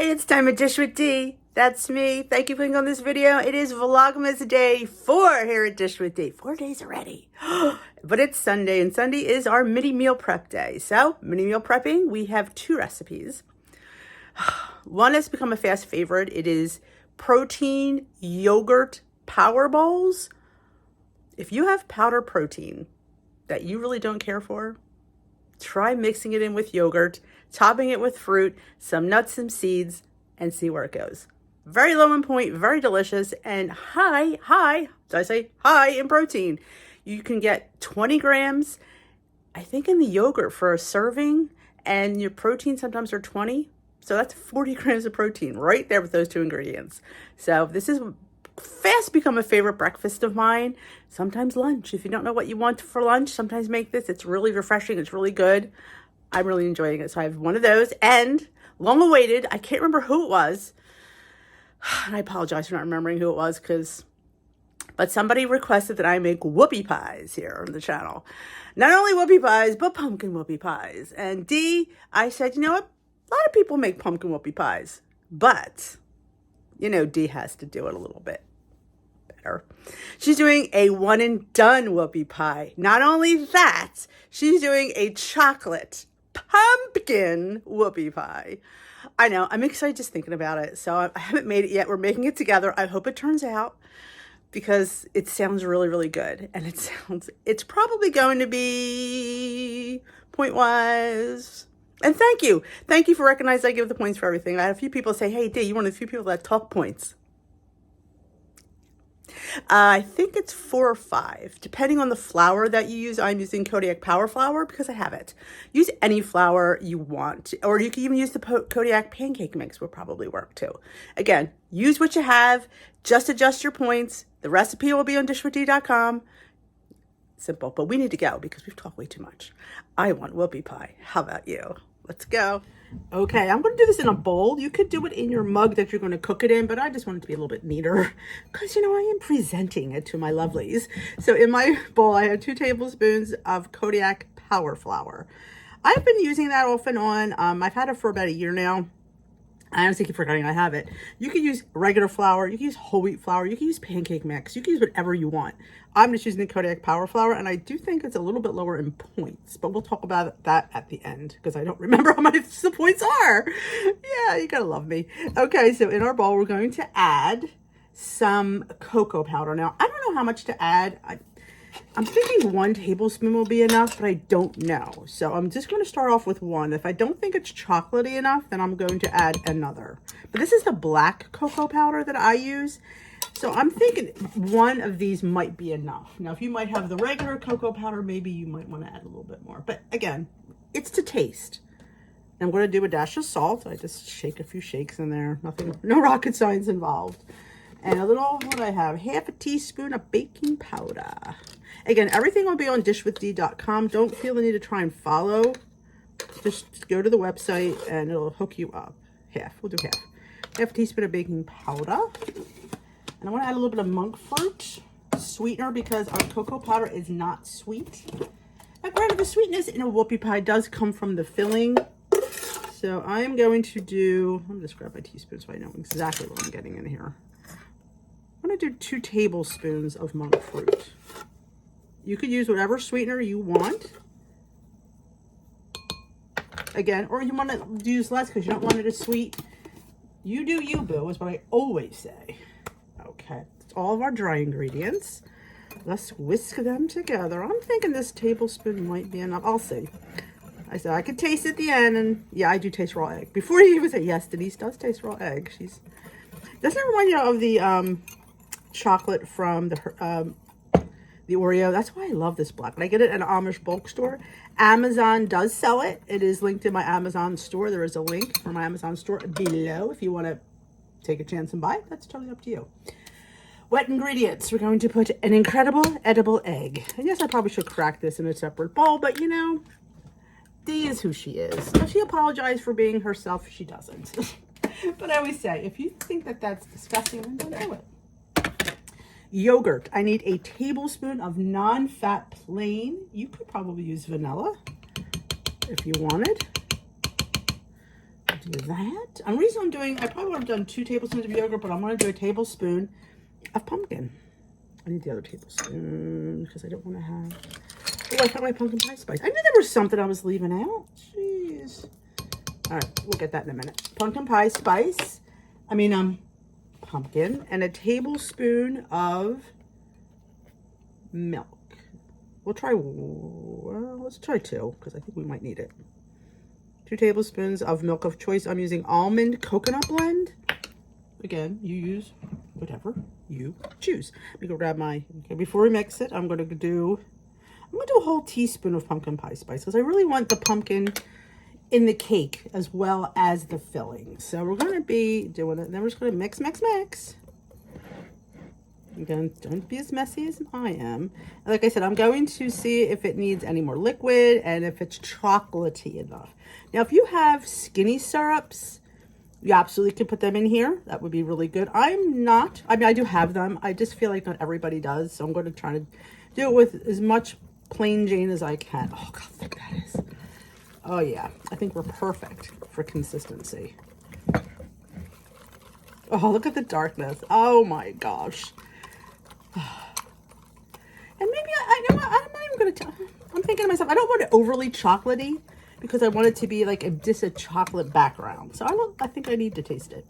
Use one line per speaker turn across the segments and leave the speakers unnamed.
Hey, it's time to Dish with D. That's me. Thank you for clicking on this video. It is Vlogmas day 4 here at Dish with D. 4 days already. But it's Sunday, and Sunday is our mini meal prep day. So, mini meal prepping, we have 2 recipes. One has become a fast favorite. It is protein yogurt power bowls. If you have powder protein that you really don't care for, try mixing it in with yogurt, topping it with fruit, some nuts, some seeds, and see where it goes. Very low in point, very delicious, and high, did I say high in protein? You can get 20 grams, I think, in the yogurt for a serving, and your protein sometimes are 20. So that's 40 grams of protein right there with those 2 ingredients. So this is fast become a favorite breakfast of mine. Sometimes lunch. If you don't know what you want for lunch, sometimes make this. It's really refreshing. It's really good. I'm really enjoying it. So I have one of those, and long awaited, I can't remember who it was. And I apologize for not remembering who it was, but somebody requested that I make whoopie pies here on the channel. Not only whoopie pies, but pumpkin whoopie pies. And D, I said, you know what? A lot of people make pumpkin whoopie pies, but you know, D has to do it a little bit better. She's doing a one and done whoopie pie. Not only that, she's doing a chocolate pumpkin whoopie pie. I know, I'm excited just thinking about it. So I haven't made it yet. We're making it together. I hope it turns out, because it sounds really, really good. And it's probably going to be point-wise. And thank you. Thank you for recognizing I give the points for everything. I had a few people say, hey, D, you're one of the few people that talk points. I think it's 4 or 5, depending on the flour that you use. I'm using Kodiak Power Flour because I have it. Use any flour you want, or you can even use the Kodiak Pancake Mix, will probably work too. Again, use what you have, just adjust your points. The recipe will be on dishwithd.com. Simple, but we need to go because we've talked way too much. I want whoopie pie. How about you? Let's go. Okay, I'm going to do this in a bowl. You could do it in your mug that you're going to cook it in, but I just want it to be a little bit neater because, you know, I am presenting it to my lovelies. So in my bowl, I have 2 tablespoons of Kodiak Power Flour. I've been using that off and on. I've had it for about a year now. I honestly keep forgetting I have it. You can use regular flour. You can use whole wheat flour. You can use pancake mix. You can use whatever you want. I'm just using the Kodiak Power Flour, and I do think it's a little bit lower in points, but we'll talk about that at the end because I don't remember how much the points are. Yeah, you gotta love me. Okay, so in our bowl, we're going to add some cocoa powder. Now, I don't know how much to add. I'm thinking 1 tablespoon will be enough, but I don't know. So I'm just going to start off with 1. If I don't think it's chocolatey enough, then I'm going to add another. But this is the black cocoa powder that I use. So I'm thinking 1 of these might be enough. Now, if you might have the regular cocoa powder, maybe you might want to add a little bit more. But again, it's to taste. I'm going to do a dash of salt. I just shake a few shakes in there. Nothing, no rocket science involved. And a little, what do I have? Half a teaspoon of baking powder. Again, everything will be on dishwithd.com. Don't feel the need to try and follow. Just go to the website and it'll hook you up. Half, we'll do half. Half a teaspoon of baking powder. And I want to add a little bit of monk fruit sweetener because our cocoa powder is not sweet. Now, granted, the sweetness in a whoopie pie does come from the filling. So I'm going to do, let me just grab my teaspoon so I know exactly what I'm getting in here. I'm going to do 2 tablespoons of monk fruit. You could use whatever sweetener you want. Again, or you want to use less because you don't want it as sweet. You do you, boo, is what I always say. Okay, that's all of our dry ingredients. Let's whisk them together. I'm thinking this tablespoon might be enough. I'll see. I said I could taste at the end, and yeah, I do taste raw egg. Before you even say, yes, Denise does taste raw egg. Doesn't it remind you of the chocolate from the Oreo? That's why I love this black. I get it at an Amish bulk store. Amazon does sell it. It is linked in my Amazon store. There is a link for my Amazon store below if you want to take a chance and buy it. That's totally up to you. Wet ingredients. We're going to put an incredible edible egg. And yes, I probably should crack this in a separate bowl, but you know, D is who she is. If she apologized for being herself, she doesn't. But I always say, if you think that that's disgusting, then don't do it. Yogurt. I need a tablespoon of non-fat plain. You could probably use vanilla if you wanted. do that. And the reason I'm doing, I probably would have done 2 tablespoons of yogurt, but I'm going to do a tablespoon of pumpkin. I need the other tablespoon because I don't want to have... Oh, I found my pumpkin pie spice. I knew there was something I was leaving out. Jeez. All right, we'll get that in a minute. Pumpkin pie spice. Pumpkin. And a tablespoon of milk. We'll try, well, let's try 2 because I think we might need it. 2 tablespoons of milk of choice. I'm using almond coconut blend. Again, you use whatever you choose. Let me go grab my, okay, before we mix it, I'm going to do a whole teaspoon of pumpkin pie spice because I really want the pumpkin in the cake as well as the filling. So we're going to be doing it. Then we're just going to mix, mix, mix. Again, don't be as messy as I am. And like I said, I'm going to see if it needs any more liquid and if it's chocolatey enough. Now, if you have skinny syrups, you absolutely can put them in here. That would be really good. I'm not. I mean, I do have them. I just feel like not everybody does. So I'm going to try to do it with as much plain Jane as I can. Oh, God, look that is. Oh, yeah. I think we're perfect for consistency. Oh, look at the darkness. Oh, my gosh. And maybe I know I'm not even going to tell. I'm thinking to myself, I don't want it overly chocolatey because I want it to be like just a chocolate background. So I think I need to taste it.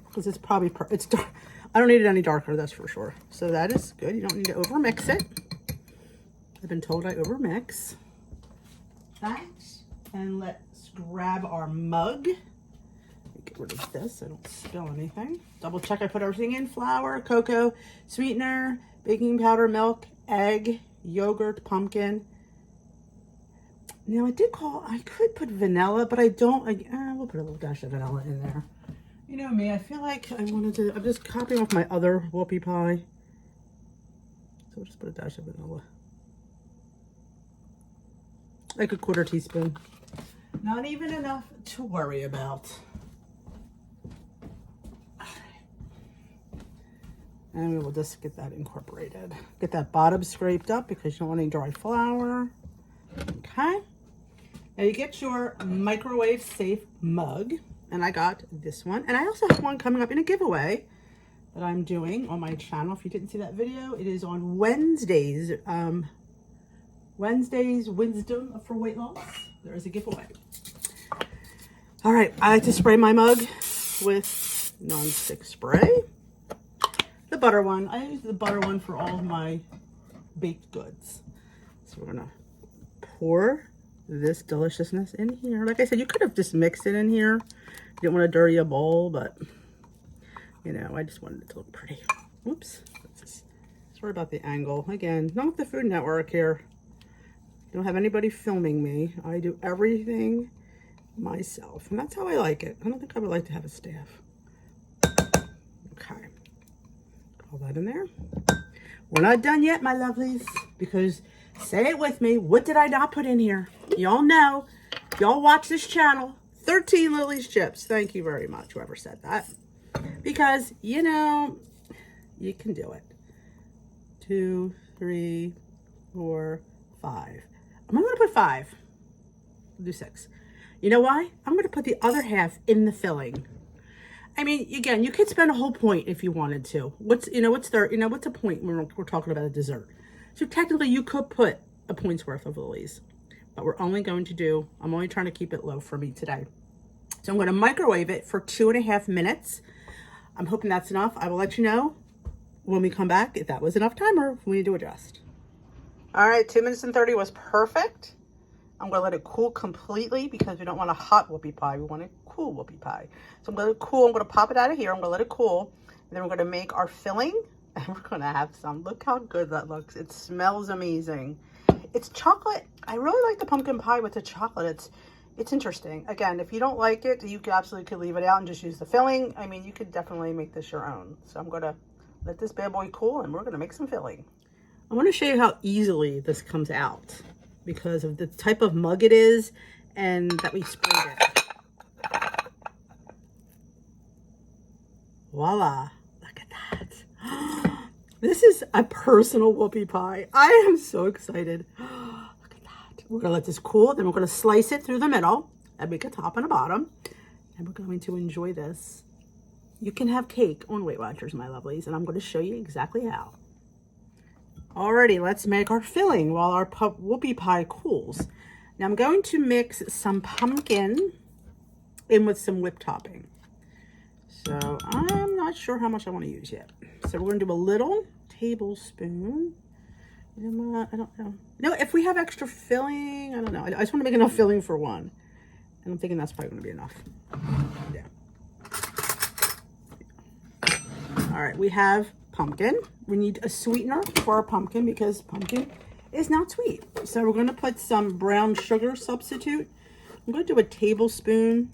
Because it's probably, it's dark. I don't need it any darker, that's for sure. So that is good. You don't need to over mix it. I've been told I over mix. That. And let's grab our mug. Get rid of this so I don't spill anything. Double check I put everything in. Flour, cocoa, sweetener, baking powder, milk, egg, yogurt, pumpkin. Now I could put vanilla, but I don't. We'll put a little dash of vanilla in there. You know me, I feel like I'm just copying off my other whoopie pie. So we'll just put a dash of vanilla. Like a 1/4 teaspoon. Not even enough to worry about. And we will just get that incorporated. Get that bottom scraped up because you don't want any dry flour. Okay. Now you get your microwave safe mug. And I got this one. And I also have one coming up in a giveaway that I'm doing on my channel. If you didn't see that video, it is on Wednesdays. Wednesday's Wisdom for Weight Loss. There is a giveaway. All right. I like to spray my mug with non-stick spray. The butter one. I use the butter one for all of my baked goods. So we're going to pour this deliciousness in here. Like I said, you could have just mixed it in here. You didn't want to dirty a bowl, but you know, I just wanted it to look pretty. Oops. Sorry about the angle. Again, not with the Food Network here. Don't have anybody filming me. I do everything myself. And that's how I like it. I don't think I would like to have a staff. Okay. All that in there. We're not done yet, my lovelies, because say it with me. What did I not put in here? Y'all know. Y'all watch this channel. 13 Lily's chips. Thank you very much, whoever said that. Because, you know, you can do it. 2, 3, 4, 5. I'm going to put 5. I'll do 6. You know why? I'm going to put the other half in the filling. I mean, again, you could spend a whole point if you wanted to. What's a point when we're talking about a dessert? So technically you could put a point's worth of Lily's, but we're only going to do, I'm only trying to keep it low for me today. So I'm going to microwave it for 2.5 minutes. I'm hoping that's enough. I will let you know when we come back if that was enough time or if we need to adjust. All right, 2 minutes and 30 was perfect. I'm going to let it cool completely because we don't want a hot whoopie pie. We want a cool whoopie pie. So I'm going to let it cool. I'm going to pop it out of here. I'm going to let it cool. And then we're going to make our filling. And we're going to have some. Look how good that looks. It smells amazing. It's chocolate. I really like the pumpkin pie with the chocolate. It's interesting. Again, if you don't like it, you absolutely could leave it out and just use the filling. I mean, you could definitely make this your own. So I'm going to let this bad boy cool and we're going to make some filling. I want to show you how easily this comes out because of the type of mug it is and that we sprayed it. Voila. Look at that. This is a personal whoopie pie. I am so excited. Look at that. We're going to let this cool. Then we're going to slice it through the middle. and make a top and a bottom. And we're going to enjoy this. You can have cake on Weight Watchers, my lovelies, and I'm going to show you exactly how. Alrighty, let's make our filling while our whoopie pie cools. Now I'm going to mix some pumpkin in with some whipped topping. So I'm not sure how much I want to use yet. So we're going to do a little tablespoon. I don't know. No, if we have extra filling, I don't know. I just want to make enough filling for one. And I'm thinking that's probably going to be enough. Yeah. All right, we have pumpkin. We need a sweetener for our pumpkin because pumpkin is not sweet. So we're going to put some brown sugar substitute. I'm going to do a tablespoon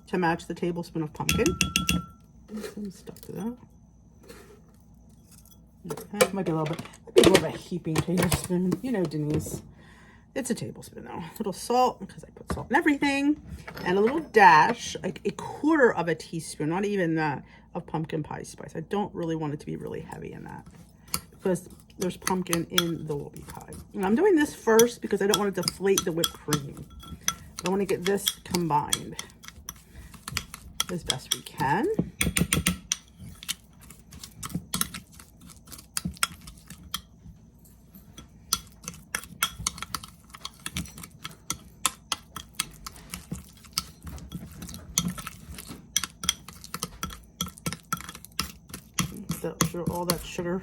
to match the tablespoon of pumpkin. I'm stuck to that. Okay, might be a little bit more of a heaping tablespoon. You know, Denise. It's a tablespoon though. A little salt, because I put salt in everything. And a little dash, like a quarter of a teaspoon, not even that, of pumpkin pie spice. I don't really want it to be really heavy in that, because there's pumpkin in the whoopie pie. And I'm doing this first because I don't want to deflate the whipped cream. I want to get this combined as best we can. All that sugar,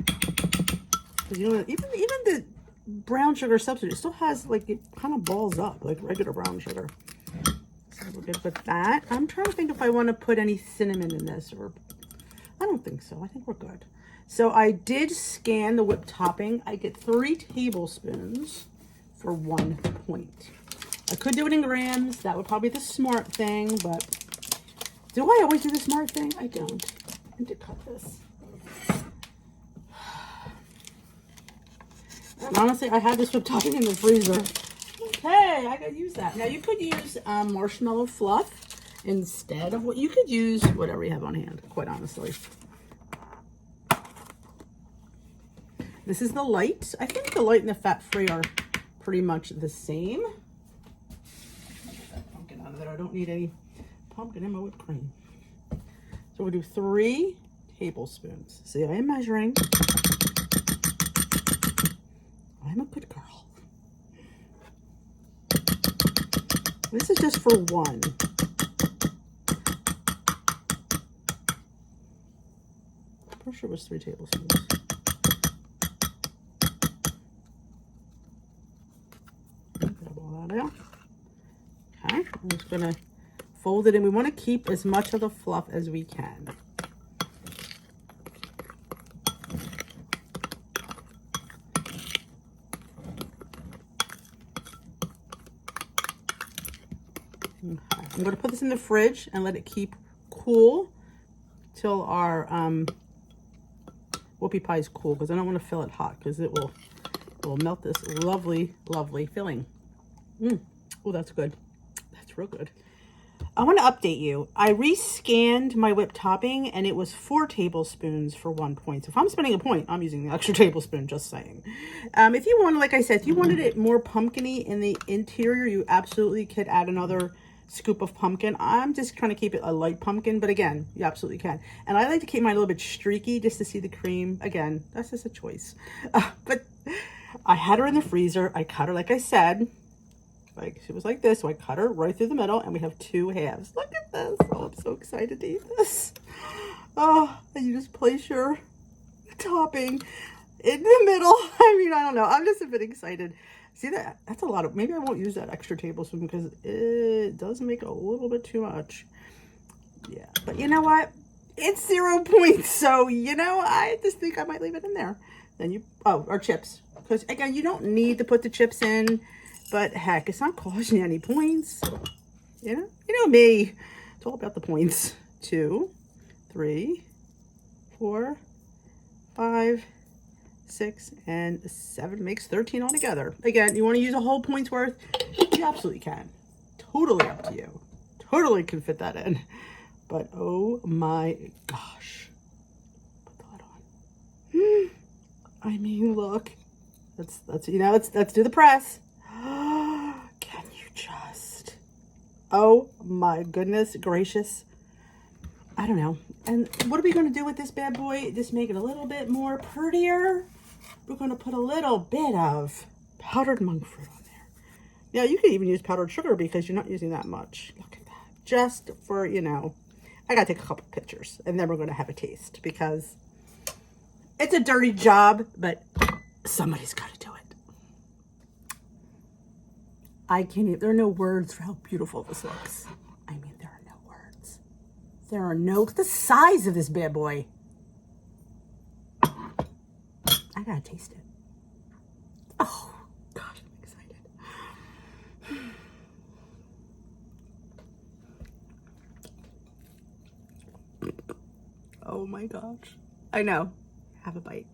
you know, even the brown sugar substitute still has, like, it kind of balls up like regular brown sugar. So we're good with that. I'm trying to think if I want to put any cinnamon in this, or I don't think so. I think we're good. So I did scan the whipped topping. I get 3 tablespoons for 1 point. I could do it in grams. That would probably be the smart thing, but do I always do the smart thing? I don't. I need to cut this. And honestly, I had this whipped topping in the freezer. Okay, I could use that. Now you could use marshmallow fluff instead of what you could use, whatever you have on hand, quite honestly. This is the light. I think the light and the fat-free are pretty much the same. Get that pumpkin out of there. I don't need any pumpkin in my whipped cream. So we'll do 3 tablespoons. See, I am measuring. I'm a good girl. This is just for 1. I'm sure it was 3 tablespoons. Grab all that out. Okay, I'm just gonna fold it in. We want to keep as much of the fluff as we can. Okay. I'm going to put this in the fridge and let it keep cool till our whoopie pie is cool, because I don't want to fill it hot, because it will melt this lovely, lovely filling. Oh, that's good. That's real good. I want to update you. I rescanned my whipped topping and it was 4 tablespoons for 1 point. So if I'm spending a point, I'm using the extra tablespoon, just saying. If you want, like I said, if you wanted it more pumpkin-y in the interior, you absolutely could add another scoop of pumpkin. I'm just trying to keep it a light pumpkin, but again, you absolutely can. And I like to keep mine a little bit streaky just to see the cream. Again, that's just a choice. But I had her in the freezer. I cut her, like I said. Like, she was like this, so I cut her right through the middle, and we have 2 halves. Look at this. Oh, I'm so excited to eat this. Oh, and you just place your topping in the middle. I mean, I don't know. I'm just a bit excited. See that? That's a lot of, maybe I won't use that extra tablespoon because it does make a little bit too much. Yeah, but you know what? It's 0 points, so, you know, I just think I might leave it in there. Then you, oh, or chips. Because, again, you don't need to put the chips in. But heck, it's not costing you any points. You know me. It's all about the points. 2, 3, 4, 5, 6, and 7 makes 13 altogether. Again, you want to use a whole point's worth? You absolutely can. Totally up to you. Totally can fit that in. But oh my gosh. Put that on. I mean, look. Let's you know, let's do the press. Can you just? Oh my goodness gracious. I don't know. And what are we going to do with this bad boy? Just make it a little bit more prettier. We're going to put a little bit of powdered monk fruit on there. Now, you can even use powdered sugar because you're not using that much. Look at that. Just for, you know, I got to take a couple pictures and then we're going to have a taste because it's a dirty job, but somebody's got to do it. I can't even, there are no words for how beautiful this looks. I mean, there are no words. There are no, the size of this bad boy. I gotta taste it. Oh, gosh, I'm excited. Oh my gosh. I know. Have a bite.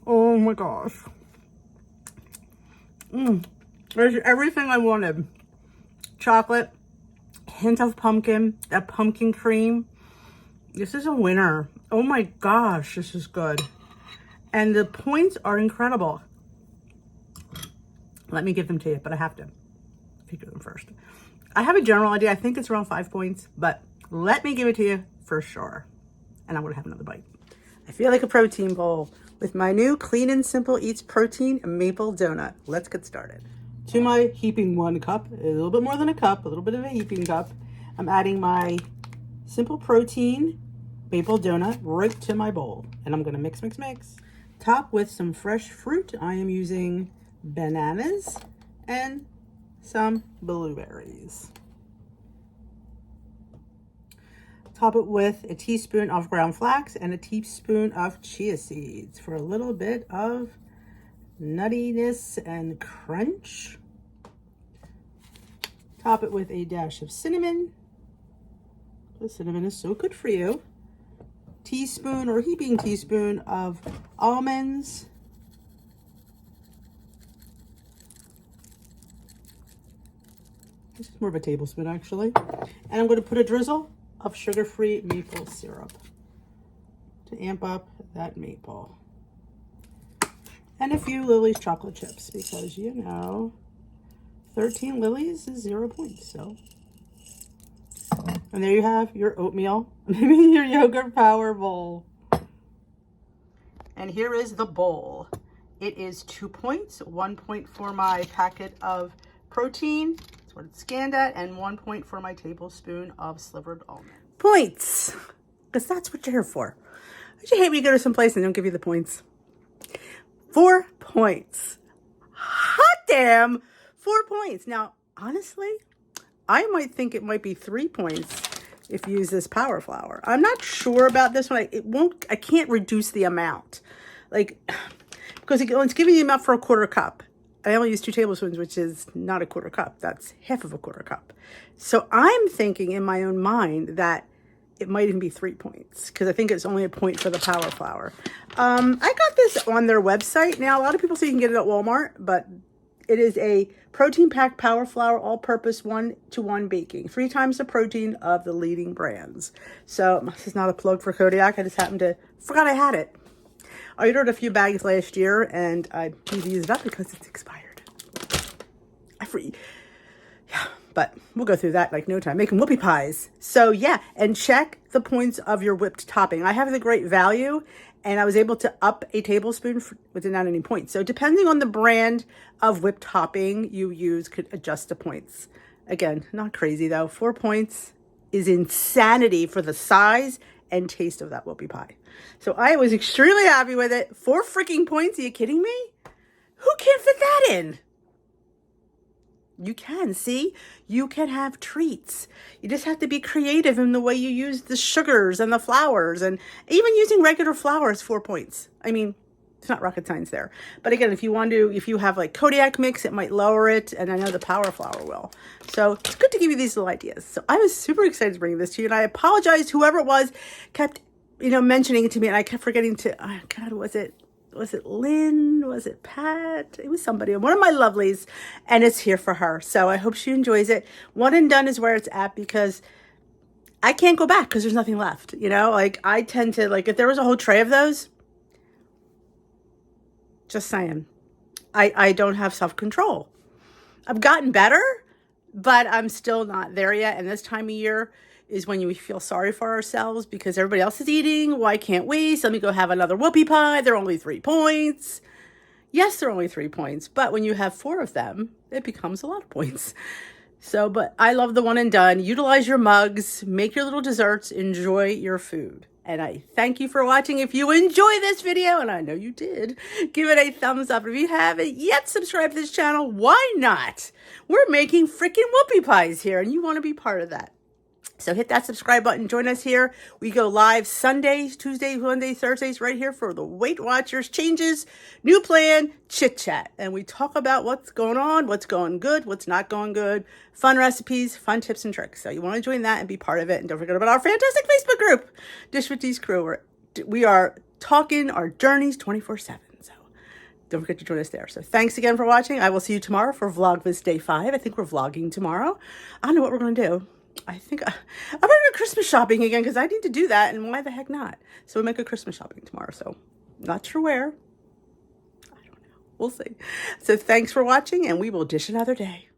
Oh my gosh. There's everything I wanted. Chocolate, hint of pumpkin, that pumpkin cream. This is a winner. Oh my gosh, this is good. And the points are incredible. Let me give them to you, but I have to figure them first. I have a general idea. I think it's around 5 points, but let me give it to you for sure. And I'm gonna have another bite. I feel like a protein bowl with my new Clean and Simple Eats Protein Maple Donut. Let's get started. To my heaping 1 cup, a little bit more than a cup, a little bit of a heaping cup, I'm adding my Simple Protein Maple Donut right to my bowl. And I'm gonna mix, mix, mix. Top with some fresh fruit. I am using bananas and some blueberries. Top it with a teaspoon of ground flax and a teaspoon of chia seeds for a little bit of nuttiness and crunch. Top it with a dash of cinnamon. The cinnamon is so good for you. Teaspoon or heaping teaspoon of almonds. This is more of a tablespoon actually. And I'm going to put a drizzle of sugar-free maple syrup to amp up that maple. And a few Lily's chocolate chips because, you know, 13 Lily's is 0 points. So, and there you have your oatmeal, maybe your yogurt power bowl. And here is the bowl. It is 2 points, 1 point for my packet of protein. That's what it's scanned at, and 1 point for my tablespoon of slivered almond. Points, because that's what you're here for. Don't you hate when you go to some place and they don't give you the points? 4 points. Hot damn, 4 points. Now, honestly, I might think it might be 3 points if you use this power flour. I'm not sure about this one. I can't reduce the amount. Like, because it's giving you the amount for a 1/4 cup. I only use 2 tablespoons, which is not a 1/4 cup. That's half of a 1/4 cup. So I'm thinking in my own mind that it might even be 3 points because I think it's only a point for the power flour. I got this on their website. Now, a lot of people say you can get it at Walmart, but it is a protein packed power flour, all-purpose 1-to-1 baking. 3 times the protein of the leading brands. So this is not a plug for Kodiak. I just happened to forgot I had it. I ordered a few bags last year and I need to use it up because it's expired. Yeah, but we'll go through that like no time. Making whoopie pies. So yeah, and check the points of your whipped topping. I have the great value and I was able to up a tablespoon without any points. So depending on the brand of whipped topping you use could adjust the points. Again, not crazy though. 4 points is insanity for the size and taste of that whoopie pie. So I was extremely happy with it. 4 freaking points. Are you kidding me? Who can't fit that in? You can, see? You can have treats. You just have to be creative in the way you use the sugars and the flours. And even using regular flour is 4 points. I mean, it's not rocket science there. But again, if you have like Kodiak mix, it might lower it. And I know the power flour will. So it's good to give you these little ideas. So I was super excited to bring this to you. And I apologize, whoever it was kept, mentioning it to me. And I kept forgetting to, God, was it Lynn? Was it Pat? It was somebody, one of my lovelies, and it's here for her. So I hope she enjoys it. One and done is where it's at because I can't go back because there's nothing left. Like I tend to, like if there was a whole tray of those, just saying, I don't have self-control. I've gotten better, but I'm still not there yet. And this time of year is when we feel sorry for ourselves because everybody else is eating. Why can't we? So let me go have another whoopie pie. They're only 3 points. Yes, they're only 3 points, but when you have 4 of them, it becomes a lot of points. So, but I love the one and done. Utilize your mugs, make your little desserts, enjoy your food. And I thank you for watching. If you enjoy this video, and I know you did, give it a thumbs up. If you haven't yet subscribed to this channel, why not? We're making freaking whoopie pies here, and you want to be part of that. So hit that subscribe button. Join us here. We go live Sundays, Tuesdays, Wednesdays, Thursdays right here for the Weight Watchers changes, new plan, chit chat. And we talk about what's going on, what's going good, what's not going good, fun recipes, fun tips and tricks. So you want to join that and be part of it. And don't forget about our fantastic Facebook group, Dish with D's Crew. We are talking our journeys 24/7. So don't forget to join us there. So thanks again for watching. I will see you tomorrow for Vlogmas Day 5. I think we're vlogging tomorrow. I don't know what we're going to do. I think I'm going to go Christmas shopping again because I need to do that, and why the heck not? So we might go Christmas shopping tomorrow, so not sure where. I don't know. We'll see. So thanks for watching, and we will dish another day.